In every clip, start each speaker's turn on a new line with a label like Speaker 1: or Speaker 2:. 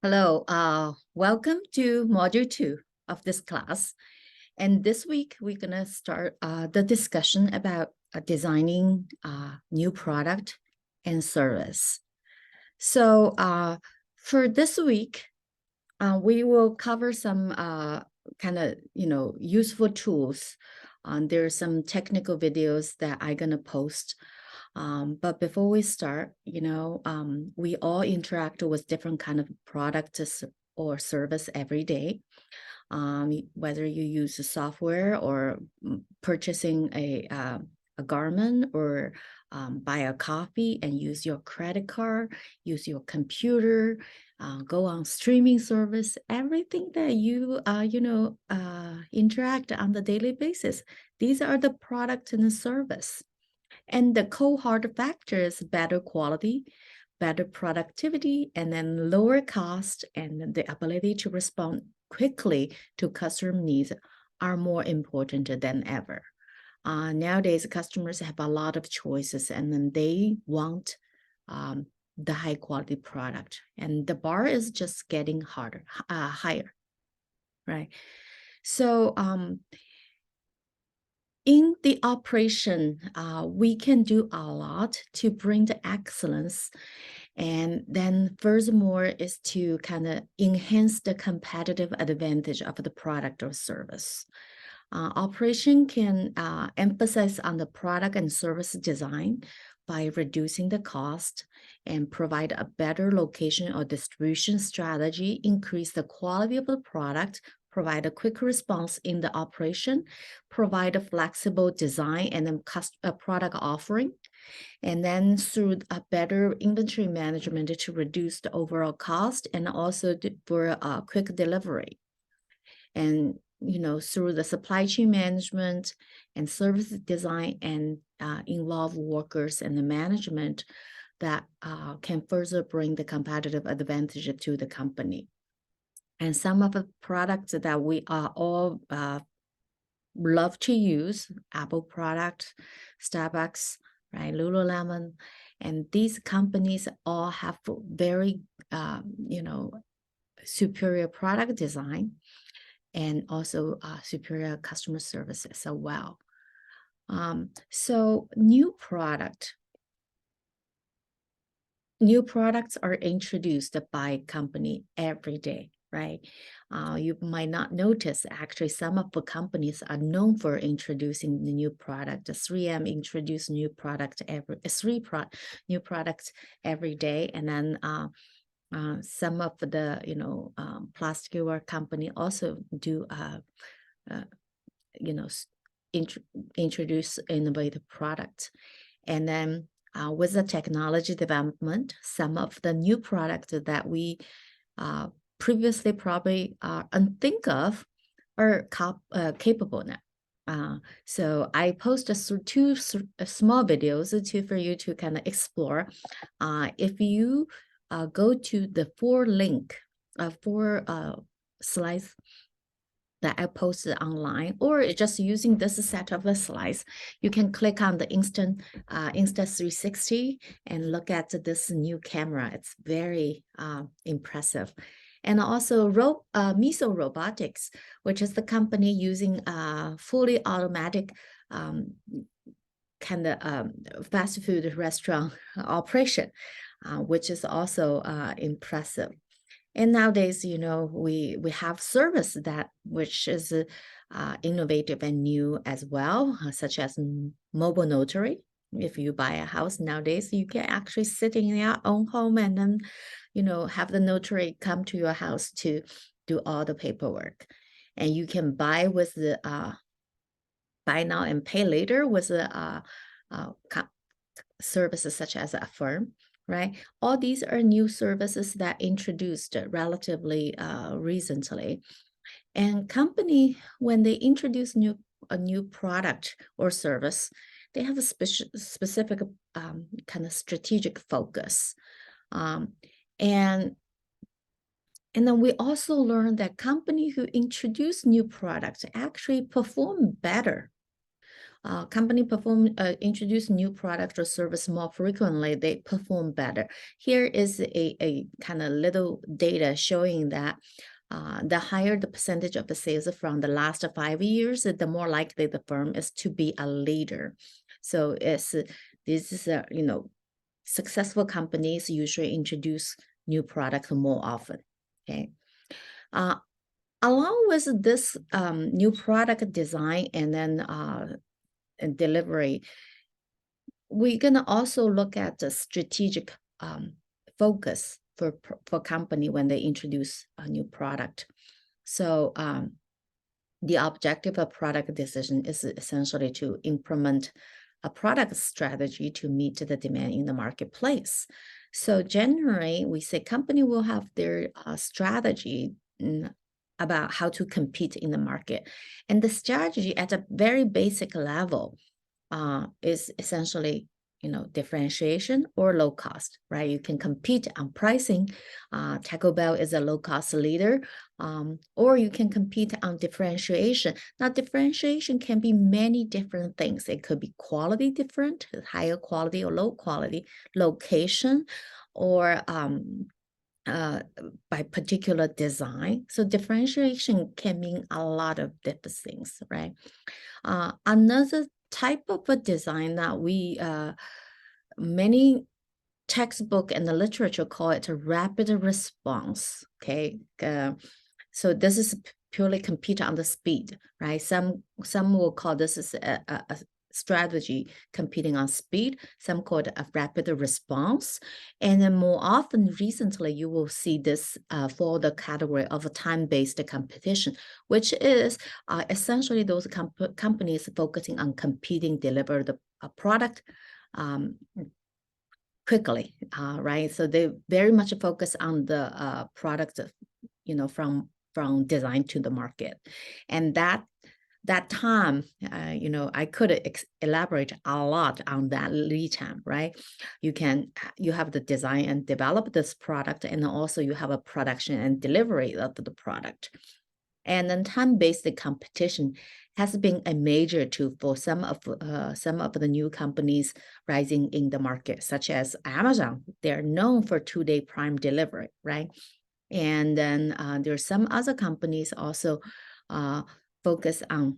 Speaker 1: Hello, welcome to Module 2 of this class. And this week, we're going to start the discussion about designing new product and service. So for this week, we will cover some kind of, useful tools. There's some technical videos that I'm going to post. But before we start, we all interact with different kind of products or service every day. Whether you use a software or purchasing a garment or buy a coffee and use your credit card, use your computer, go on streaming service, everything that you interact on the daily basis. These are the product and the service. And the cohort factor is better quality, better productivity, and then lower cost, and the ability to respond quickly to customer needs are more important than ever. Nowadays, customers have a lot of choices, and then they want the high quality product, and the bar is just getting higher, right? So in the operation, we can do a lot to bring the excellence. And then furthermore is to kind of enhance the competitive advantage of the product or service. Operation can emphasize on the product and service design by reducing the cost and provide a better location or distribution strategy, increase the quality of the product, provide a quick response in the operation, provide a flexible design and then a product offering, and then through a better inventory management to reduce the overall cost and also for a quick delivery. And through the supply chain management and service design and involve workers and the management that can further bring the competitive advantage to the company. And some of the products that we are all love to use, Apple product, Starbucks, right, Lululemon, and these companies all have very, superior product design and also superior customer service as well. So new products are introduced by company every day, right? You might not notice, actually, some of the companies are known for introducing the new product. The 3M introduce new products new products every day, and then some of the plasticware company also do introduce innovative products, and then with the technology development, some of the new products that we previously probably unthink of are capable now. So I posted two small videos for you to kind of explore. If you go to the four slides that I posted online, or just using this set of the slides, you can click on the Insta360 and look at this new camera. It's very impressive. And also Miso Robotics, which is the company using fully automatic kind of fast food restaurant operation, which is also impressive. And nowadays, we have service which is innovative and new as well, such as mobile notary. If you buy a house nowadays, you can actually sit in your own home and then, have the notary come to your house to do all the paperwork. And you can buy with the buy now and pay later with the services such as Affirm. Right, all these are new services that introduced relatively recently, and company, when they introduce a new product or service, they have a specific kind of strategic focus, and then we also learned that companies who introduce new products actually perform better company introduce new product or service more frequently, they perform better. Here is a kind of little data showing that the higher the percentage of the sales from the last 5 years, the more likely the firm is to be a leader. So this is successful companies usually introduce new products more often. Okay. Along with this new product design and then and delivery, we're gonna also look at the strategic focus for company when they introduce a new product. So the objective of product decision is essentially to implement a product strategy to meet the demand in the marketplace. So generally, we say company will have their strategy about how to compete in the market. And the strategy at a very basic level is essentially, differentiation or low cost, right? You can compete on pricing. Taco Bell is a low cost leader, or you can compete on differentiation. Now, differentiation can be many different things. It could be quality different, higher quality or low quality, location, or by particular design. So differentiation can mean a lot of different things, right? Another type of a design that we many textbook and the literature call it a rapid response. Okay, so this is purely compete on the speed, right? Some will call this is a strategy competing on speed. Some call it a rapid response, and then more often recently you will see this for the category of a time-based competition, which is essentially those companies focusing on competing, deliver the product quickly, right? So they very much focus on the product, from design to the market, and that time, I could elaborate a lot on that lead time, right? You have the design and develop this product, and also you have a production and delivery of the product. And then time-based competition has been a major tool for some of the new companies rising in the market, such as Amazon. They're known for 2-day prime delivery, right? And then there's some other companies also focus on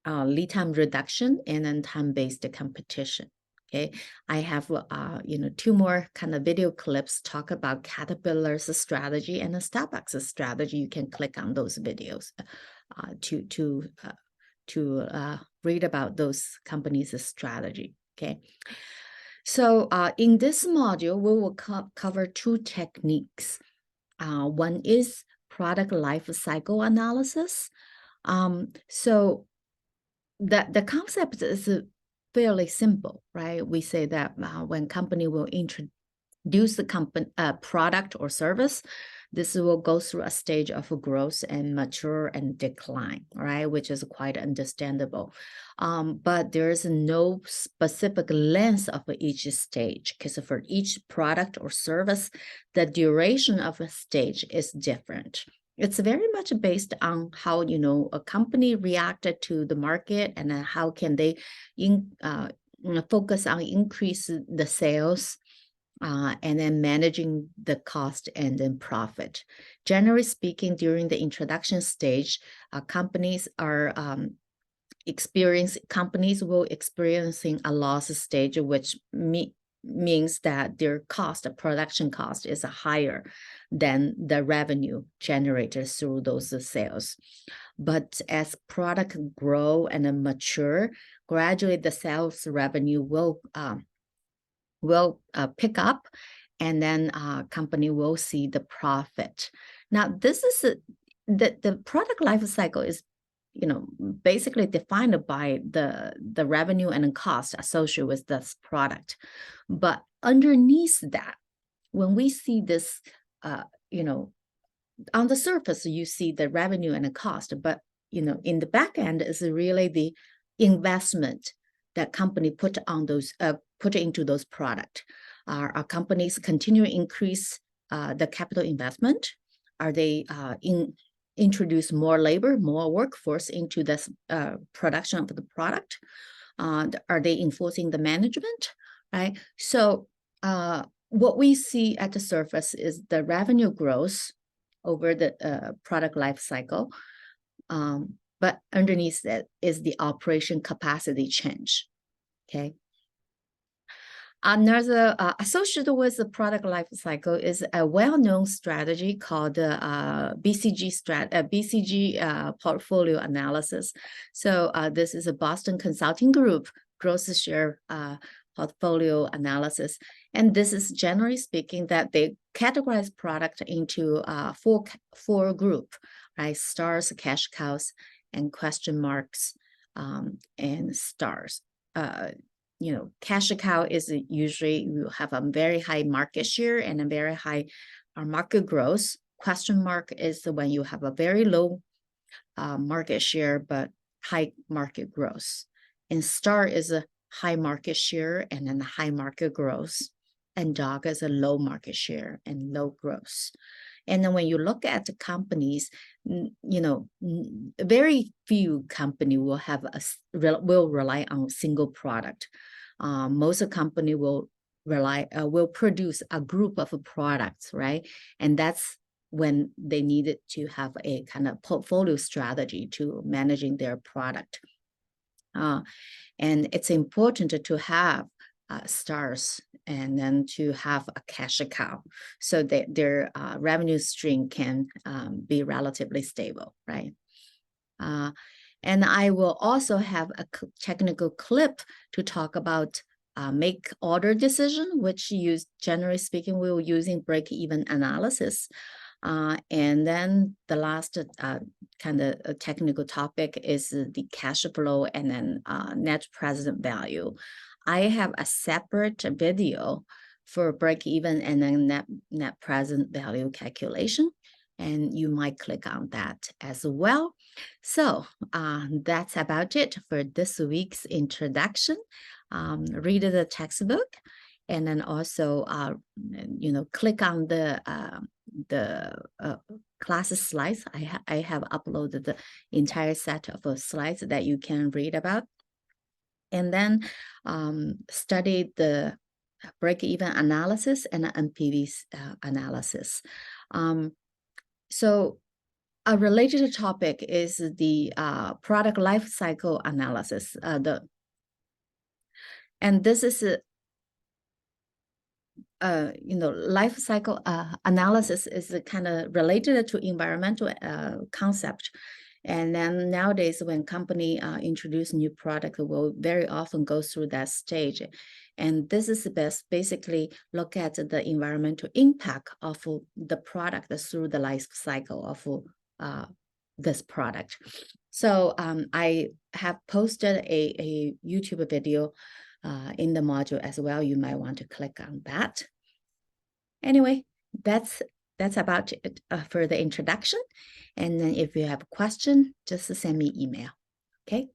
Speaker 1: lead time reduction and then time-based competition. Okay, I have 2 more kind of video clips talk about Caterpillar's strategy and the Starbucks strategy. You can click on those videos to read about those companies' strategy. Okay, so in this module we will cover 2 techniques. One is product life cycle analysis. So the concept is fairly simple, right? We say that when company will introduce the product or service, this will go through a stage of growth and mature and decline, right? Which is quite understandable. But there is no specific length of each stage, because for each product or service, the duration of a stage is different. It's very much based on how a company reacted to the market, and then how can they focus on increase the sales, and then managing the cost and then profit. Generally speaking, during the introduction stage, companies will experiencing a loss stage, which means that their production cost is higher than the revenue generated through those sales. But as product grow and mature, gradually the sales revenue will pick up, and then company will see the profit. Now, this is the product life cycle is basically defined by the revenue and cost associated with this product. But underneath that, when we see this, on the surface, you see the revenue and the cost, but in the back end is really the investment that company put into those products. Are companies continue to increase the capital investment? Are they introduce more labor, more workforce into this production of the product? Are they enforcing the management, right? So what we see at the surface is the revenue growth over the product life cycle. But underneath that is the operation capacity change, okay? Another associated with the product life cycle is a well-known strategy called BCG portfolio analysis. So this is a Boston Consulting Group growth share portfolio analysis. And this is generally speaking that they categorize product into four group, right? Stars, cash cows, and question marks, and stars. Cash cow is usually you have a very high market share and a very high market growth. Question mark is when you have a very low market share but high market growth. And star is a high market share and then high market growth. And dog is a low market share and low growth. And then when you look at the companies, very few company will rely on a single product. Most company will produce a group of products, right? And that's when they needed to have a kind of portfolio strategy to managing their product. And it's important to have stars and then to have a cash cow so that their revenue stream can be relatively stable, right? And I will also have a technical clip to talk about make order decision, which generally speaking, we will using break-even analysis. And then the last kind of technical topic is the cash flow and then net present value. I have a separate video for break-even and then net present value calculation, and you might click on that as well. So that's about it for this week's introduction. Read the textbook, and then also click on the class slides. I have uploaded the entire set of slides that you can read about, and then study the break-even analysis and NPV analysis. So a related topic is the product life cycle analysis. And this is life cycle analysis is kind of related to environmental concept. And then nowadays, when company introduce new product, will very often go through that stage. And this is basically look at the environmental impact of the product through the life cycle of this product. So I have posted a YouTube video in the module as well. You might want to click on that. Anyway, that's about it for the introduction. And then if you have a question, just send me email. Okay.